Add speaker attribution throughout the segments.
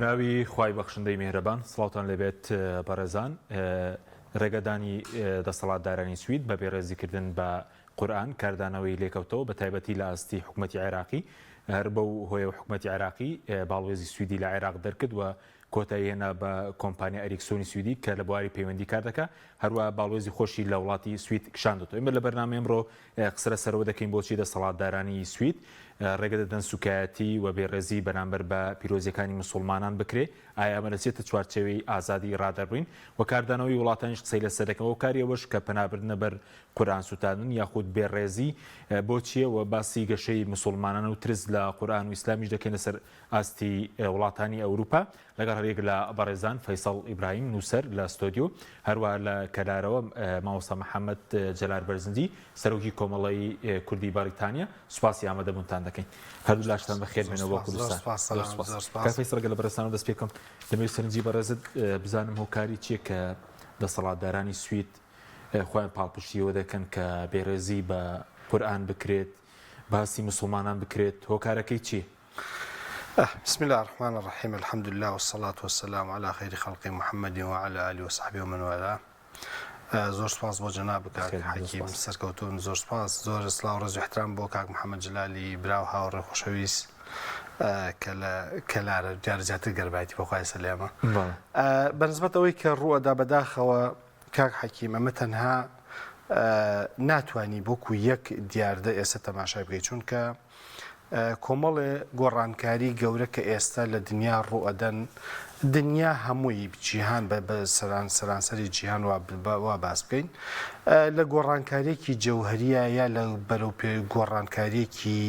Speaker 1: بەناوی خوای بەخشندەی میهرەبان سڵاوتان لەبێت بەڕێزان ڕێگەدانی دەسەڵاتدارانی سوید بە بێڕێزیکردن بە قورئان کاردانەوەی لێکەوتەوە بە تایبەتی لە ئاستی حکوومەتی عێراقی هەر بەو هۆیە حکوومەتی عێراقی باڵێزی سویدی لە عێراق دەرکرد و کۆتایی هێنا بە کۆمپانیا ئەریکسۆنی سویدی کە لە بواری پەیوەندی کار دەکات هەروە باڵێزی خۆشی لە وڵاتی سوید کشاندەوە. ئێمە لە بەرنامە ئەمڕۆ قسە سەرەوە دەکەین بۆچی دەسەڵاتدارانی سوید ڕێگە دەدەن سوکایەتی و بێڕێزی بەرامبەر بە پیرۆزیەکانی مسلمانان بکرێ، ئایا ئەمە دەچێتە چوارچێوەی ئازادی ڕادەبڕین و کاردانەوەی وڵاتانیش قسەی لەسەر دەکەن و کاریەوەش کە پەنابردنە بەر قورئان سوتاندن یاخود بێڕێزی بۆچیە و باسی گەشەی مسلمانان و ترس لە قورئان و ئیسلامیش دەکەن لەسەر ئاستی وڵاتانی ئەوروپا لەگەڵ هەرێک لە بەڕێزان فەیساڵ ئیبراهیم نووسەر لە ستۆدیۆ، هەروە لە کەلارەوە مامۆستا محەممەد جەلال بەرزنجی سەرۆکی کۆمەڵی کوردی باریتانیا. سوپاسی ئامادەبوونتان دەکەین. هەردوو لاشتان بەخێر بێنەوە بۆ کوردستان. فەیساڵ ڕەگە لە بەرزستانەوە دەست پێکەم دەمەوێت سەرنجی بەڕێزت بزانم هۆکاری چییە کە دەسەڵاتدارانی سوید خۆیان پاڵپشتیەوە دەکەن کە بێڕێزی بە قورئان بکرێت، باسی مسلمانان بکرێت، هۆکارەکەی چییە؟
Speaker 2: بسم الله الرحمن الرحيم الحمد لله والصلاة والسلام على خير خلق محمد وعلى آله وصحبه ومن والاه. زۆر سپاس بۆ جەناب کاک حەکیم سەرکەوتوون، زۆر سپاس، زۆر سڵاو ڕێز و احترام بۆ کاک محەممەد جلالی براو هاوڕێ خۆشەویست کە لارە جارجاتر گەربایەتی بەخوای سەلێمە. بەنسبەت ئەوەی کە ڕووەدا بەداخەوە کاک حەکیم ئەمە تەنها ناتوانی بۆکو یەک دیاردە ئێستا تەماشای بکەیت، چونکە کۆمەڵێ گۆڕانکاری گەورە کە ئێستا لە دنیا ڕوئەدەن، دنیا هەمووی جیهان بە سەرانسەری جیهان وا باس بکەین لە گۆڕانکاریەکی جەوهریە یا لە بەرەو پێ گۆڕانکاریەکی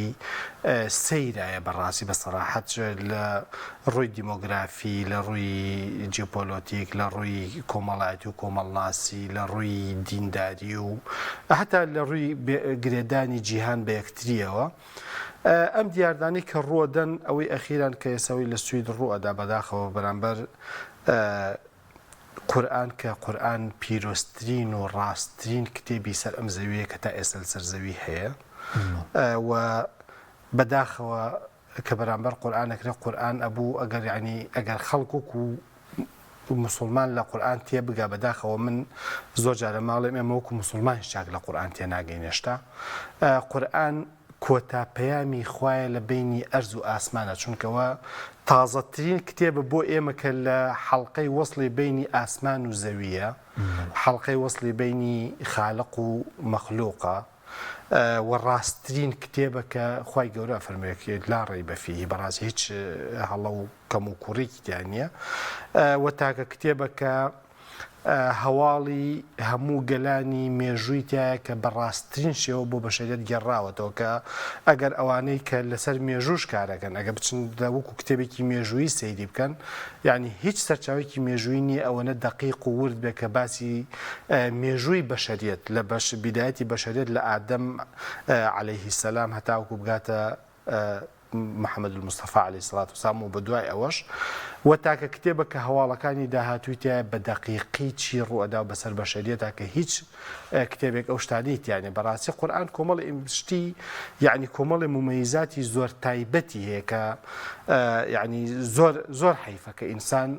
Speaker 2: سەیرایە بەڕاستی بە سەراحەت لە ڕووی دیمۆگرافی، لە ڕووی جیۆپۆلۆتیک، لە ڕووی کۆمەڵایەتی و کۆمەڵناسی، لە ڕووی دینداری و هەتا لە ڕووی گرێدانی جیهان بە یەکتریەوە. ئەم دیاردانی کە ڕوەدەن ئەوەی ئەخیران کە ئێساوی لە سوید ڕوئەدا بەداخەوە بەرامبەر قورئان کە قورئان پیرۆستترین و ڕاستترین کتێبی سەر ئەم زەویە کە تا ئێستا لەسەر زەوی هەیە و بەداخەوە کە بەرامبەر قورئانەکرێ قورئان ئەبوو ئەگەر یعنی ئەگەر خەڵک و مسلمان لە قورئان تێبگا بەداخەوە من زۆر جارە ماڵێم ئێمە وەکو مسلمان چاک لە قورئان تێناگەینێشتا. قورئان کۆتا پەیامی خوایە لە بینی ئەرز و ئاسمانە، چونکەوە تازەترین کتێبە بۆ ئێمە کە لە حەڵقەی وەصلی بینی ئاسمان و زەویە، حەڵقەی وەصلی بینی خالق و مەخلوقە و ڕاستترین کتێبە کە خوای گەورە فەرموویە لا ڕەیبە فیه، بەڕاستی هیچ هەڵە و کەم و کوڕێکی تیان نییە و تاکە کتێبە کە هەواڵی هەموو گەلانی مێژووی تایە کە بەڕاستترین شێوە بۆ بەشەریەت گەڕاوەتەوە کە ئەگەر ئەوانەی کە لەسەر مێژووش کارەکەن ئەگە بچن وەکو کتێبێکی مێژووی سەیری بکەن، یعنی هیچ سەرچاوێکی مێژووی نییە ئەوەنە دەقیق و ورد بێ کە باسی مێژووی بەشەریەت لە بیدایەتی بەشەریەت لە ئادەم عەلەیهی سەلام هەتاوەکو بگاتە محەممەد المستەفا عەلەیهی سەڵات وسەلام و بەدوای ئەوەش و تاکە کتێبە کە هەواڵەکانی داهاتووی تایە بە دەقیقی چی ڕوئەدا و بەسەر بەشەریەتە کە هیچ کتێبێک ئەو شتانەی تیانێ. بەڕاستی قورئان کۆمەڵی شتی یعنی کۆمەڵی ممەیزاتی زۆر تایبەتی هەیە کە یعنی زۆر حەیفە کە ئینسان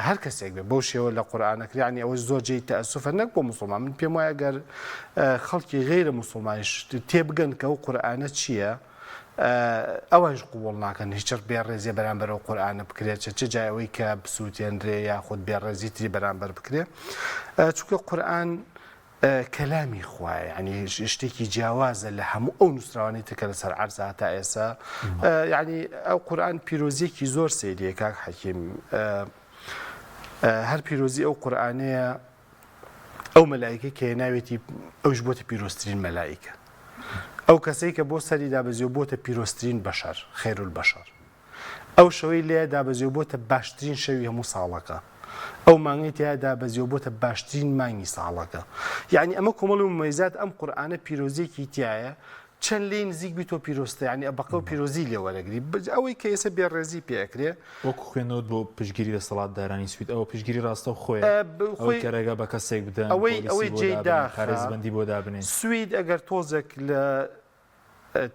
Speaker 2: هەر کەسێک بێ بەو شێوە لە قورئانەکە، یعنی ئەوە زۆر جێی تەئەسوفە نەک بۆ مسلمان، من پێم وایە گەر خەڵکی غەیرە مسلمانیش تێبگەن کە ئەو قورئانە چییە ئەوەش قوبوڵ ناکەن، هیچ بێڕێزیە بەرامبەرەوە قورئانە بکرێت چ جایەوەی کە بسووتێنرێ یاخود بێڕێزی تری بەرامبەر بکرێ، چونکە قورئان کەلامی خوایە، یعنی شتێکی جیاوازە لە هەموو ئەو نووسراوانەی تکە لەسەر عەرزە تا ئێستا. یعنی ئەو قورئان پیرۆزیەکی زۆر سەیریە کاک حەکیم، هەر پیرۆزی ئەو قورئانەیە ئەو مەلایکەی کە ناوێتی ئەوش بۆتە پیرۆزترین مەلایکە، ئەو کەسەی کە بۆ سەری دابەزیۆ بۆتە پیرۆزترین بەشەر، خەیرولبەشەر، ئەو شەوەی لێ دابەزیۆ بۆتە باشترین شەوی هەموو ساڵەکە، ئەو مانگی تیا دابەزیۆ بۆتە باشترین مانگی ساڵەکە. یعنی ئەمە کۆمەڵی ممەیزات ئەم قورئانە پیرۆزیەکی تایە چەند لێی نزیک بیتۆ پیرۆستە، یعنی بەقە و پیرۆزی لێوەرەگری ئەوەی کە ئێستا بێڕێزی پێکرێ
Speaker 1: وەکو خوێنەوە بۆ پشگیری دەسەڵاتدارانی سوید ئەوە پشگیری ڕاستە خۆی ئەوەی کە ڕێگا بە کەسێک بدەن
Speaker 2: ئەوەی جێدا
Speaker 1: خارزبەندی بۆ دابنێن.
Speaker 2: سوید ئەگەر تۆزێک لە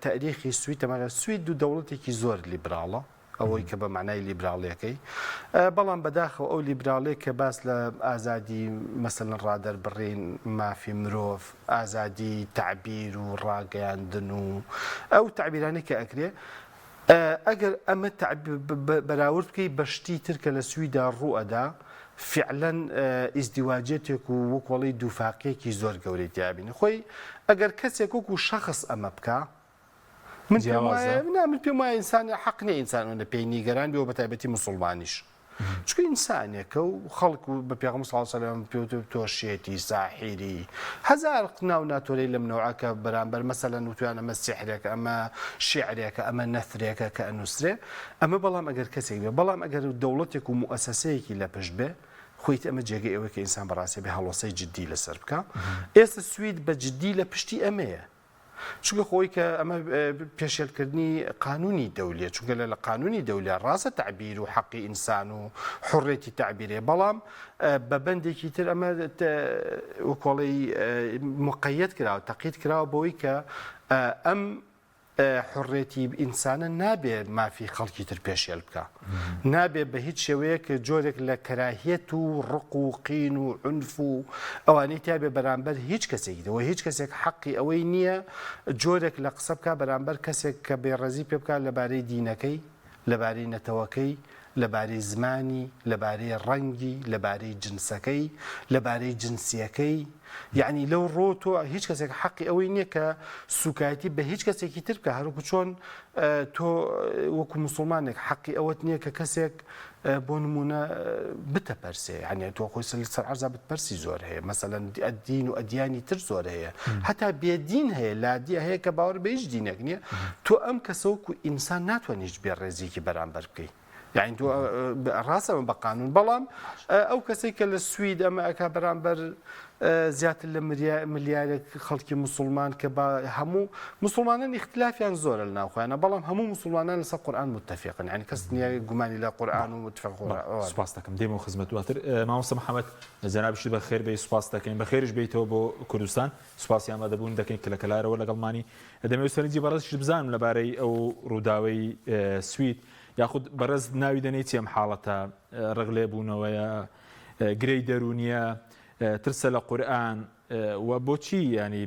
Speaker 2: تاریخی سوید تەماشا سوید و دەوڵەتێکی زۆر لیبراڵە ئەوەی کە بە معنای لیبراڵیەکەی بەڵام بەداخەوە ئەو لیبراڵێک کە باس لە ئازادی مەسەلەن ڕادەر بڕین مافی مرۆڤ ئازادی تعبیر و ڕاگەیاندن و ئەو تعبیرانەی کە ئەکرێ ئەگەر ئەمە بەراورد بکەی بەشتی ترکە لە سویدا ڕوئەدا فعلەن ئیزدیواجێتێک و وەکوڵی دووفاقیەکی زۆر گەورەی تیابینە خۆی ئەگەر کەسێک وەکو شەخص ئەمە بکە من پێم وایە ئینسانی حەق نییە ئینسانە پێی نیگەران بێ و بە تایبەتی موسڵمانیش چکە ئینسانێکە و خەڵک و بە پێغەمبەر صلی الله علیه و سلم تۆشیەتی ساحیری هەزار ناو ناتۆرەی لەم نەوعەکە بەرامبەر مەسەلەن وتویان ئەمە سیحرێکە ئەمە شیعرێکە ئەمە نەثرێکە کە ئەنووسرێ ئەمە بەڵام ئەگەر کەسێک بێ بەڵام ئەگەر دەوڵەتێک و موئەسسەیەکی لە پشت بێ خۆیت ئەمە جێگەی ئەوەی کە ئینسان بەڕاستی بێ هەڵوەسەی جددی لەسەر بکە ئێستا سوید بە جددی لە پشتی ئەمەیە چونکە خۆی کە ئەمە پێشێلکردنی قانونی دەولیە چونکە لە قانونی دەولیا ڕاستە تعبیر و حەقی ئینسان و حڕێتی تعبیرێ بەڵام بە بەندێکی تر ئەمە وەکۆڵی مقەیەد کراوە تەقید کراوە بەوەی کە ئەم حڕێتی ئینسانە نابێ مافی خەڵکی تر پێشێل بکە نابێ بە هیچ شێوەیەک جۆرێک لە کەراهیەت و ڕق و قین و عنف و ئەوانەی تابێ بەرامبەر هیچ کەسێکیەوە هیچ کەسێک حەقی ئەوەی نییە جۆرێک لە قسە بکە بەرامبەر کەسێک کە بێڕەزی پێ بکات لەبارەی دینەکەی لەبارەی نەتەوەکەی لەبارەی زمانی لەبارەی ڕەنگی لەبارەی جنسەکەی لەبارەی جنسیەکەی یعنی لەو ڕۆ تۆ هیچ کەسێک حەقی ئەوەی نییە کە سوکایەتی بە هیچ کەسێکی تر بکە هەروکو چۆن تۆ وەکو موسڵمانێک حەقی ئەوەت نییە کە کەسێک بۆ نمونە بتەپەرسێ یعنی تۆ خۆی سەر عەرزا بتپەرسی زۆر هەیە مەسەلەن دین و ئەدیانی تر زۆر هەیە هەتا بێدین هەیە لادیە هەیە کە باوەڕ بە هیچ دینێک نییە تۆ ئەم کەسە وەکو ئینسان ناتوانیت بێ ڕێزێکی بەرامبەر بکەیت یعنی تۆ ڕاستەوە بە قانون بەڵام ئەو کەسێک کە لە سوید ئەمە ئەکا بەرامبەر زیاتر لە ملیارێک خەڵکی موسڵمان کە هەموو موسڵمانان اختلافیان زۆرە لە ناوخۆیانە بەڵام هەموو موسڵمانان لەسەر قورئان متفقن یعنی کەس نییە گومانی لە قورئان و متفق
Speaker 1: سوپاس دەکەم دێمە خزمەت دواتر مامۆستا محەممەد جەنابشت بە خێر بێ سوپاس دەکەین بە خێرش بیتەوە بۆ کوردستان سوپاسیان بەدەبوون دەکەین کە لە کەلارەوە لەگەڵمانی دەمەوێت سەرنجی بەڕێزش بزانم لەبارەی ئەو ڕووداوەی سوید یاخود بەڕێز ناوی دەنێت چێم حاڵەتە ڕگلێ بوونەوەیە گرەی دەرونیە ترسە لە قورئان و بۆچی ینی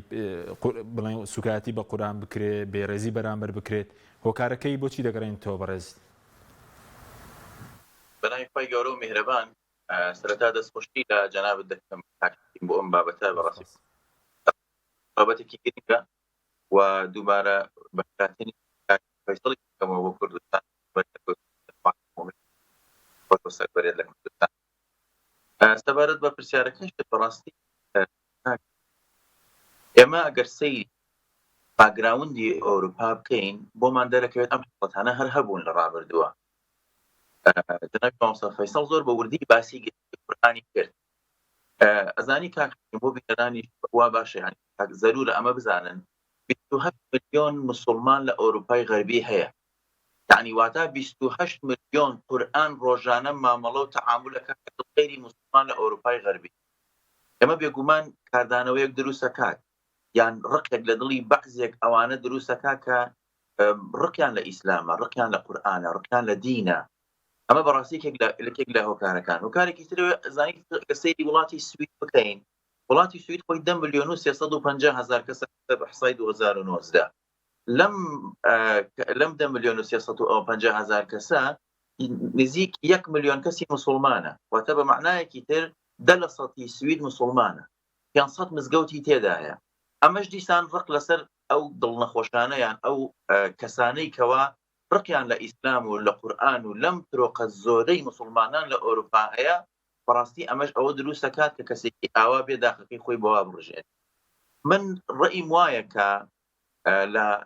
Speaker 1: بڵێن سوکاتی بە قورئان بکرێت بێڕێزی بەرامبەر بکرێت هۆکارەکەی بۆچی دەگەڕێن تۆ بەڕێز
Speaker 3: بەناوی خۆی گەورە و میهرەبان سەرەتا دەستخۆشی لە جەنابەت دەکەم بۆ ئەم بابەتە بەڕاستی بابەتێکی گرنگە و دووبارە بەکاتنی فەیسەڵی بکەمەوە بۆ کوردستان سەربەرێت لە کوردستان سەبارەت بە پرسیارەکەش بەڕاستی ئێمە ئەگەر سەیری باگراوندی ئەوروپا بکەین بۆمان دەرەکەوێت ئەم حڵەتانە هەر هەبوون لە ڕابردووە جەنابی مامۆستا فەیسەڵ زۆر بە وردی باسی قورئانی کرد ئەزانی کاک بۆ بیرانی وا باشە ینی زەرورە ئەمە بزانن 28 ملیۆن موسڵمان لە ئەوروپای غەربی هەیە یعنی واتە 28 ملیۆن قورئان ڕۆژانە مامەڵە و تەعاملەکە غەیری موسڵمان لە ئەوروپای غەربی ئەمە بێگومان کاردانەوەیەک دروستەکات یان ڕقێک لە دڵی بەعزێک ئەوانە دروستەکە کە ڕقیان لە ئیسلامە ڕقیان لە قورئانە ڕقیان لە دینە ئەمە بەڕاستی لەکێک لە هۆکارەکان هۆکارێکی ترەوە زانی سەیری وڵاتی سوید بکەین وڵاتی سوید خۆی 10 ملیۆن و 350 هزار کەسە بە حسای 2019 لەم 10 ملیۆن و 350 هزار کەسە نزیک 1 ملیۆن کەسی موسڵمانە واتە بە معنایەکی تر 10% سوید موسڵمانە 500 مزگەوتی تێدایە ئەمەش دیسان ڕق لەسەر ئەو دڵنەخۆشانە یان ئەو کەسانەی کەوا ڕقیان لە ئیسلام و لە قورئان و لەم ترۆقە زۆرەی موسڵمانان لە ئەوروپا هەیە بەڕاستی ئەمەش ئەوە دروستەکات کە کەسێکی ئاوا بێ داخەکەی خۆی بەوا بڕژێت من ڕئیم وایە کە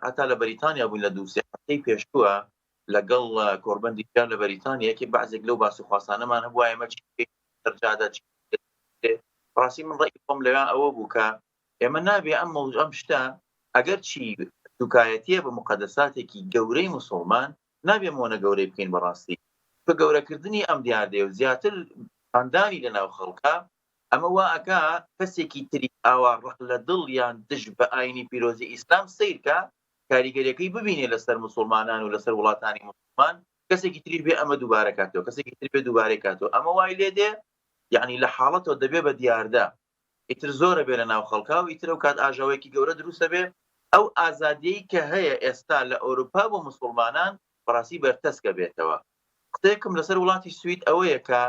Speaker 3: هەتا لە بەریتانیا بووین لە 2 هەفتەی پێشووە لەگەڵ کۆربەندی پیار لە بەریتانیا یەکێک بەعزێک لەو باسی خواسانەمان هەبووە ئێمە سەرجادە ڕاستی من ڕێی خۆم لەوێ ئەوە بوو کە ئێمە نابێ ئەم شتە ئەگەر چی دوکایەتیە بە مقەدەساتێکی گەورەی موسڵمان نابێمەوەنە گەورەی بکەین بەڕاستی بە گەورەکردنی ئەم دیاردێ و زیاتر خاندانی لە ناو خەڵکە ئەمە وا ئەکا کەسێکی تری ئاوا ڕق لە دڵ یان دژ بە ئاینی پیرۆزی ئیسلام سیرکە کاریگەریەکەی ببینێ لەسەر موسڵمانان و لەسەر وڵاتانی موسڵمان کەسێکی تری بێ ئەمە دووبارە کاتەوە کەسێکی تر بێ دووبارەی کاتەوە ئەمە وای لێ دێ یعنی لە حاڵەتەوە دەبێ بە دیاردا ئیتر زۆرە بێ لە ناو خەڵکا و ئیتر ئەو کات ئاژاوەیەکی گەورە دروستە بێ ئەو ئازادیەی کە هەیە ئێستا لە ئەوروپا بۆ مسلمانان بەڕاستی بەرتەسکە بێتەوە. قسەیەکم لەسەر وڵاتی سوید ئەوەیە کە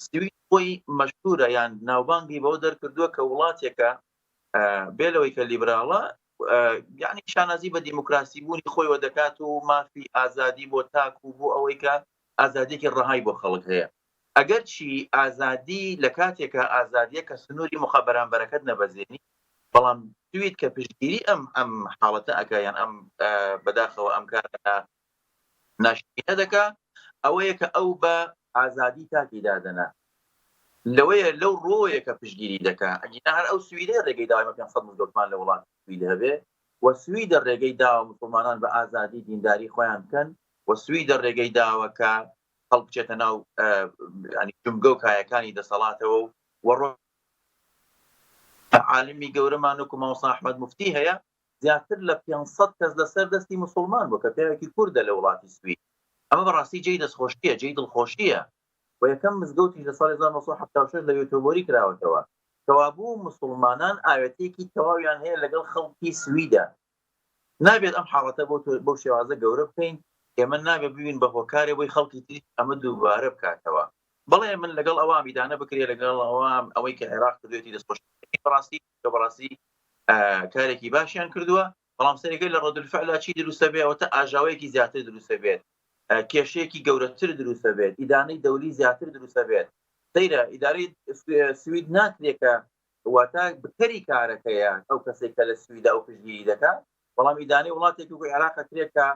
Speaker 3: سوید خۆی مەشهورە یان ناوبانگی بەوە دەرکردووە کە وڵاتێکە بێلەوەی کە لیبراڵە یعنی شانازی بە دیموکراسی بوونی خۆیەوە دەکات و مافی ئازادی بۆ تاک و بۆ ئەوەی کە ئازادیەکی ڕەهای بۆ خەڵک هەیە. ئەگەر چی ئازادی لە کاتێکە ئازادیە کە سنووری مخابەرانبەرەکەت نەبەزێنی بەڵام سوید کە پشتگیری ئەم حاڵەتە ئەکا یان ئەم بەداخەوە ئەم کارە ناشرینە دەکا ئەوەیە کە ئەو بە ئازادی تاکی دادەنا لەوەیە لەو ڕۆیە کە پشتگیری دەکا ئەگینا هەر ئەو سویدە ڕێگەی داوای 500 ملیۆن لە وڵات سوید هەبێ و سویدە ڕێگەی داوە مسلمانان بە ئازادی دینداری خۆیان بکەن و سویدە ڕێگەی داوە کە خەڵک بچێتە ناو جمگە و کایەکانی دەسەڵاتەوە و عالمی گەورەمان وەکو مامۆستا ئەحمەد موفتی هەیە زیاتر لە 500 کەس لەسەر دەستی مسلمان بوو کە پیاوێکی کوردە لە وڵاتی سوید. ئەمە بەڕاستی جێی دەستخۆشیە جێی دڵخۆشیە و یەکەم مزگەوتی لە ساڵی 1976 لە یوتیوبۆری کراوەتەوە کەوابوو مسلمانان ئاوێتێکی تەواویان هەیە لەگەڵ خەڵکی سویدە. نابێت ئەم حاڵەتە بۆ شێوازە گەورە بکەین ئێمە نابێت ببین بە هۆکارێ بۆی خەڵکی تری ئەمە دووبارە بکاتەوە. بەڵێ من لەگەڵ ئەوە میدانە بکرێ لەگەڵ ئەوەی کە عێراق کردوێتی دەستخۆشی بەڕاستی کارێکی باشیان کردووە بەڵام سەرەکەی لە ڕەدولفعلا چی دروستە بێت ئەوەتە ئاژاوەیەکی زیاتر دروستە بێت کێشەیەکی گەورەتر دروستە بێت ئیدانەی دەولی زیاتر دروستە بێت. سەیرە ئیدارەی سوید ناکرێکە واتە بکەری کارەکەیە ئەو کەسێک کە لە سویدا ئەو پشتگیری دەکات بەڵام ئیدانەی وڵاتێکی وەکو عێراق کرێکە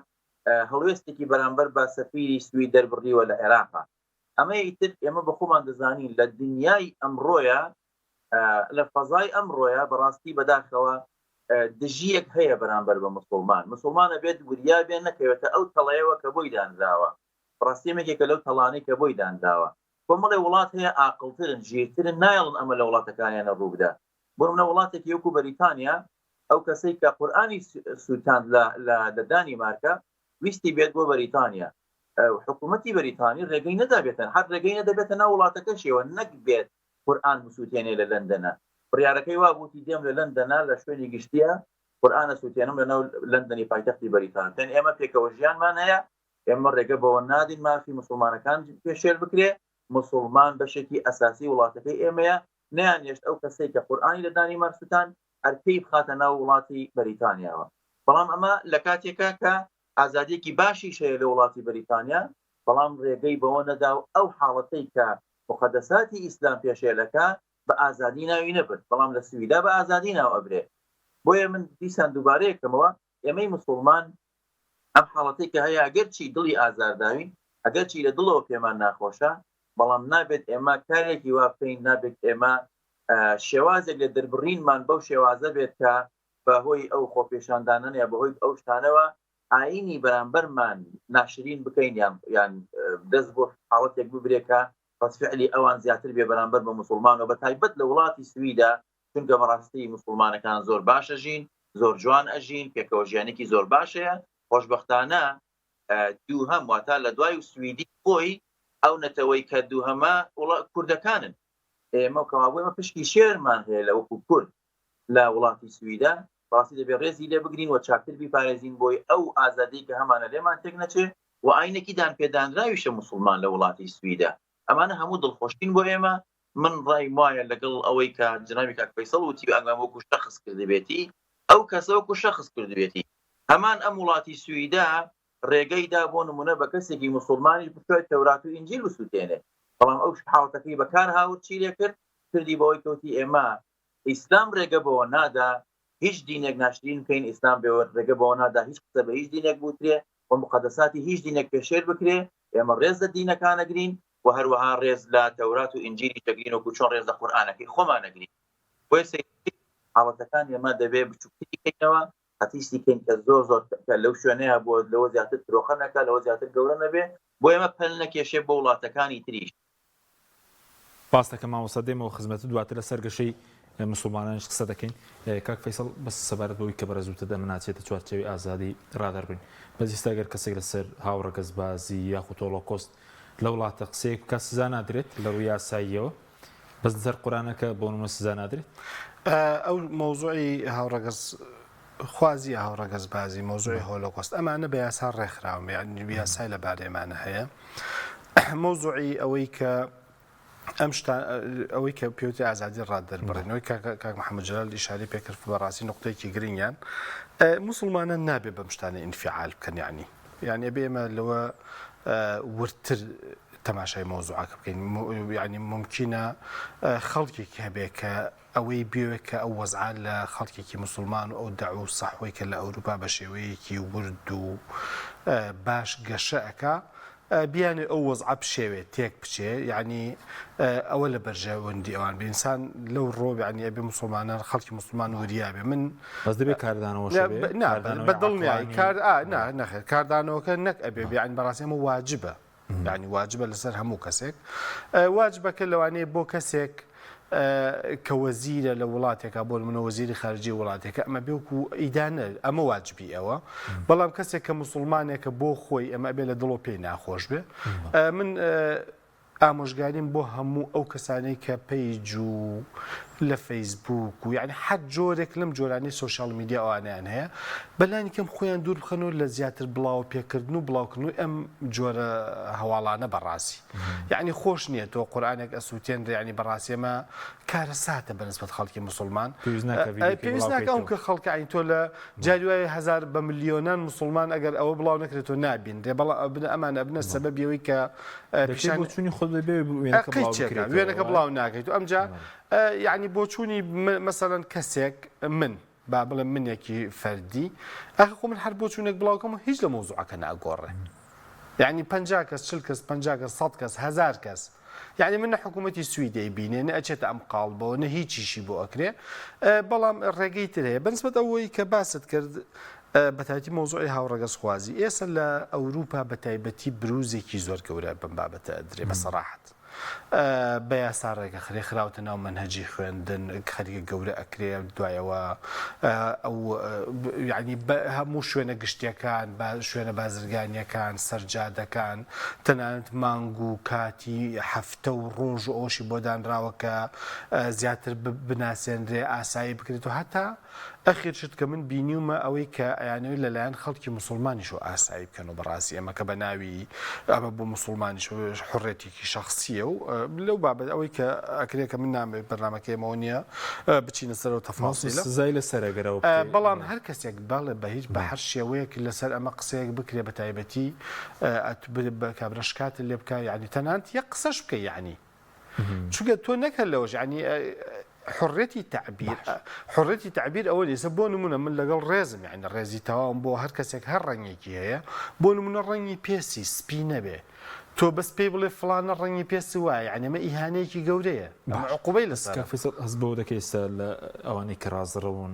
Speaker 3: هەڵوێستێکی بەرامبەر بە سەفیری سوید دەربڕیوە لە عێراقا. ئەمە ئیتر ئێمە بە خۆمان دەزانین لە دنیای ئەمڕۆیە لە فەزای ئەمڕۆیە بەڕاستی بەداخەوە دژیەک هەیە بەرامبەر بە مسلمانە بێت وریا بێن نەکەوێتە ئەو تەڵەیەوە کە بۆی دانراوە ڕاستیمێکێکە لەو تەڵانەی کە بۆی دانراوە کۆمەڵێ وڵات هەیە عاقڵترن ژێرترن نایڵن ئەمە لە وڵاتەکانیانە ڕوو بدە. بۆ نمونە وڵاتێکی وەکو بەریتانیا ئەو کەسەی کە قورئانی سووتاند لە دانیمارکە ویستی بێت بۆ بەریتانیا حکوومەتی بەریتانی ڕێگەی نەدابێتن هەر ڕێگەی نەدەبێتە ناو وڵاتەکەشیەوە نەک بێت قورئان بسووتێنێ لە لەندەنە. بڕیارەکەی وا بووتی دێم لە لەندەنە لە شوێنی گشتیە قورئانە سووتێنم لە ناو لەندەنی پایتەختی بەریتان تەن ئێمە پێکەوە ژیانمان هەیە ئێمە ڕێگە بەوە نادین مافی مسلمانەکان پێشێل بکرێ مسلمان بەشێکی ئەساسی وڵاتەکەی ئێمەیە نەیانێشت ئەو کەسێک کە قورئانی لە دانیمار سووتان ئەرکەی بخاتە ناو وڵاتی بەریتانیاوە. بەڵام ئەمە لە کاتێکە کە ئازادیەکی باشی شەیە لە وڵاتی بەریتانیا بەڵام ڕێگەی بەوە نەدا و ئەو حاڵەتەی کە مقدساتی ئیسلام پێشێلەکە بە ئازادی ناوی نەبرد بەڵام لە سویدا بە ئازادی ناو ئەبرێ. بۆیە من دیسان دووبارەیەکەمەوە ئێمەی مسلمان ئەم حاڵەتەی کە هەیە ئەگەر چی دڵی ئازارداوین ئەگەر چی لە دڵەوە پێمان ناخۆشە بەڵام نابێت ئێمە کارێکی وا بکەین نابێت ئێمە شێوازێک لە دەربڕینمان بەو شێوازە بێت کە بەهۆی ئەو خۆپێشاندانن یا بەهۆی ئەو شتانەوە ئاینی بەرامبەرمان ناشرین بکەین یان دەست بۆ حاڵەتێک ببرێکە ڕەسفعلی ئەوان زیاتر بێ بەرامبەر بە مسلمان و بە تایبەت لە وڵاتی سویدا چونکە بەڕاستی مسلمانەکان زۆر باش ئەژین زۆر جوان ئەژین پێکەوە ژیانێکی زۆر باشەیە خۆشبەختانە دووهەم واتە لە دوای سویدی خۆی ئەو نەتەوەی کە دووهەمە کوردەکانن ئێمە کەوابوو ئێمە پشکی شێرمان هەیە لە وەکو کورد لە وڵاتی سویدا ڕاستی دەبێت ڕێزی لێ بگرین و چاکتر بیپارێزین بۆی ئەو ئازادی کە هەمانە لێمان تێک نەچێت و ئاینێکی دانپێدانراویشە مسلمان لە وڵاتی سویدا ئەمانە هەموو دڵخۆشین بۆ ئێمە. من ڕای وایە لەگەڵ ئەوەی کە جنابی کاک فەیسەڵ وتی ئەنگام وەکو شەخص کردبێتی ئەو کەسە وەکو شەخص کردبێتی هەمان ئەم وڵاتی سویدا ڕێگەیدا بۆ نمونە بە کەسێکی مسلمانی بکوێت تەورات و ئینجیل بسووتێنێ بەڵام ئەو حاڵەتەکەی بەکار هاوت چی لێ کرد کردی بەوەی کەوتی ئێمە ئیسلام ڕێگە بەوە نادا هیچ دینێک ناشرین بکەین ئیسلام ڕێگە بەوە نادا هیچ قسە بە هیچ دینێک بوترێ و مقدساتی هیچ دینێک پێشێر بکرێ ئێمە ڕێز لە دینەکانەگرین و هەروەها ڕێز لە تەورات و ئینجیلی تەگرین وەکو چۆن ڕێز لە قورئانەکەی خۆمانەگرین. بۆیە حاڵەتەکان ئێمە دەبێت بچووکتری بکەینەوە هەتیشتی کەین کە زۆر لەو شوێنەیە بۆ لەوە زیاتر ترۆخە نەکە لەوە زیاتر گەورە نەبێ بۆ ئێمە پەل نەکێشێ بۆ وڵاتەکانی تریش.
Speaker 1: باستەکە مامۆستا دێمەوە خزمەت دواتر لە سەرگەشەی مسلمانانش قسە دەکەین کاک فەیسەڵ بەس سەبارەت بەوەی کە بەرەزوتە دەمناچێتە چوارچێوی ئازادی ڕادەربین بەس ئێستا ئەگەر کەسێک لەسەر هاوڕەگەز بازی یاخود هۆلۆکۆست لە وڵاتە قسەیەک کە سزا نادرێت لە ڕووی یاساییەوە بەس لەسەر قورآنەکە بۆ نمونە سزا نادرێت
Speaker 2: ئەو مۆزوعی هاوڕەگەز خوازی هاوڕەگەز بازی مۆزوعی هۆلۆکۆست ئەمانە بە یاسا ڕێکخراون یعنی یاسای لە بارەیەمانە هەیە مۆزوعی ئەوەی کە ئەوەی کە پێوتی ئازادی ڕاددەربڕێنەوەی کاک محەممەد جەلال ئیشاری پێکرد بەڕاستی نقطەیەکی گرنگیان موسڵمانە نابێ بەم شتانە ئینفعال بکەن یعنی بێمە لەوە ورتر تەماشای مۆزوعاکە بکەین یعنی ممکنە خەڵکێکی هەبێ کە ئەوەی بێوێت کە ئەو وەزعا لە خەڵکێکی مسلمان و ئەو دەعو و سەحوەی کە لە ئەوروپا بە شێوەیەکی ورد و باش گەشەکە بیانێ ئەو وەزعە بشێوێت تێک بچێ یعنی ئەوە لە بەرژەوەندی ئەوان بینسان لەو ڕۆ ینی ئەبێ مسلمانان خەڵکی مسلمان وریابێ من
Speaker 1: بەس دەبێت کاردانەوە
Speaker 2: بەدڵنیایی نەخێت کاردانەوەکە نەک ئەبێ بیان بەڕاستی ئەمە واجبە یعنی واجبە لەسەر هەموو کەسێک واجبەکە لەوانەیە بۆ کەسێک کە وەزیرە لە وڵاتێکە بۆ منە وەزیری خارجی وڵاتێکە ئەمە بێوکو ئیدانە ئەمە واجبی ئەوە بەڵام کەسێک کە مسلمانێکە بۆ خۆی ئەمە بێ لە دڵۆ پێی ناخۆش بێ من ئامۆژگاریم بۆ هەموو ئەو کەسانەی کە پەیج و لە فەیسبوک و یعنی حەد جۆرێک لەم جۆرانی سوۆشیال میدیا ئەوانیان هەیە بەلانی کەم خۆیان دوور بخەنەوە لە زیاتر بڵاو پێکردن و بڵاوکردن و ئەم جۆرە هەواڵانە بەڕاستی یعنی خۆش نییە تۆ قورئانێک ئەسووتێنرێ ینی بەڕاستی ئەمە کارە ساتە بەنسبەت خەڵکی مسلمان پێویست ناکە ئەوم کە خەڵکە ئەین تۆ لە جاری وایە هەزار بە ملیۆنان مسلمان ئەگەر ئەوە بڵاو نەکرێتەوە نابینرێ بەڵام ئەمانە بنە سەبەبیەوەی کە
Speaker 1: پیشانی خۆ
Speaker 2: وێنەکە بڵاو ناکەیت و ئەمجا یعنی بۆ چوونی مەسەڵەن کەسێک من با بڵێ منێکی فەردی ئەخ خۆ من هەر بۆ چوونێک بڵاوکەم و هیچ لە مۆزوعەکە ناگۆڕێ یعنی 50 کەس 40 کەس 50 کەس 100 کەس 1000 کەس یعنی من حکوومەتی سویدی بینێ نە ئەچێتە ئەم قاڵبەوە نە هیچیشی بۆ ئەکرێ بەڵام ڕێگەی تر هەیە بەنسبەت ئەوەی کە باست کرد بەتایبەتی مۆزوعی هاوڕەگەز خوازی ئێستا لە ئەوروپا بەتایبەتی بروزێکی زۆر گەورە بەم بابەتە ئەدرێ بەسەراحەت بە یاسا ڕێگە خراوتە ناو منهەجی خوێندن خەریکە گەورە ئەکرێ دوایەوە ئەو یعنی هەموو شوێنە گشتیەکان شوێنە بازرگانیەکان سەرجادەکان تەنانەت مانگ و کاتی هەفتە و ڕۆژ و ئەوشی بۆ دانراوە کە زیاتر بناسێنرێ ئاسایی بکرێت و هەتا ئەخێرشت کە من بینیومە ئەوەی کە ئەیانەوەی لەلایەن خەڵکی مسلمانیش و ئاسایی بکەن و بەڕاستی ئەمە کە بە ناوی ئەمە بۆ مسلمانیش حڕێتێکی شخصیە و لەو بابەت ئەوەی کە ئەکرێت کە من نامێت بەرنامەکەیەمەوە نییە بچینە سەر و تەفاصیلە
Speaker 1: سزای لەسەرەگەرەوە
Speaker 2: بەڵام هەر کەسێک باڵێ بە هیچ بە هەر شێوەیەک لەسەر ئەمە قسەیەک بکرێ بە تایبەتی بە کابراشکات لێ بکە یعنی تەنانەت یەک قسەش بکە یعنی چونکە تۆ نەکە لەوەش ینی حڕەتی تعبیر ئەوە لێسە بۆ نمونە من لەگەڵ ڕێزم یعنی ڕێزی تەواوم بۆ هەر کەسێک هەر ڕەنگێکی هەیە بۆ نمونە ڕەنگی پێسی سپی نەبێ تۆ بەس پێی بڵێ فڵانە ڕەنگی پێسی وایە یعنی ئەمە ئیهانەیەکی گەورەیە عقوبەی لەسەر
Speaker 1: هەست بەوە دەکەی ئێستا لە ئەوانەی کە ڕازڕەون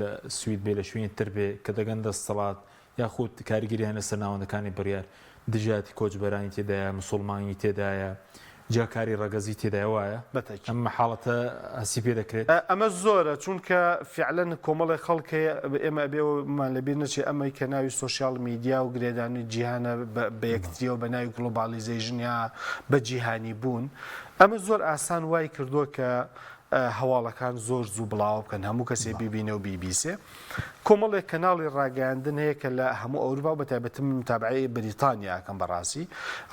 Speaker 1: لە سوید بێ لە شوێنی تر بێ کە دەگەن دەستەڵات یاخود کاریگەریان لەسەر ناوەندەکانی بڕیار دژاتی کۆچبەرانی تێدایە مسلمانی تێدایە جاکاری ڕەگەزی تێدای وایە ئەم حاڵەتە هەسی پێ دەکرێت
Speaker 2: ئەمە زۆرە چونکە فعلەن کۆمەڵی خەڵکەیە ئێمە بێەوەمان لەبیر نەچێ ئەمەی کە ناوی سوۆشیال میدیا و گرێدانی جیهانە بە یەکتریەوە بە ناوی گلۆبالیزیشن یا بە جیهانی بوون ئەمە زۆر ئاسان وای کردووە کە هەواڵەکان زۆر زوو بڵاو بکەن هەموو کەسێ بیبینە و بیبیسێ کۆمەڵێک کەناڵی ڕاگەاندن هەیە کە لە هەموو ئەوروپا و بەتایبەتم متابعەی بریتانیاکەم بەڕاستی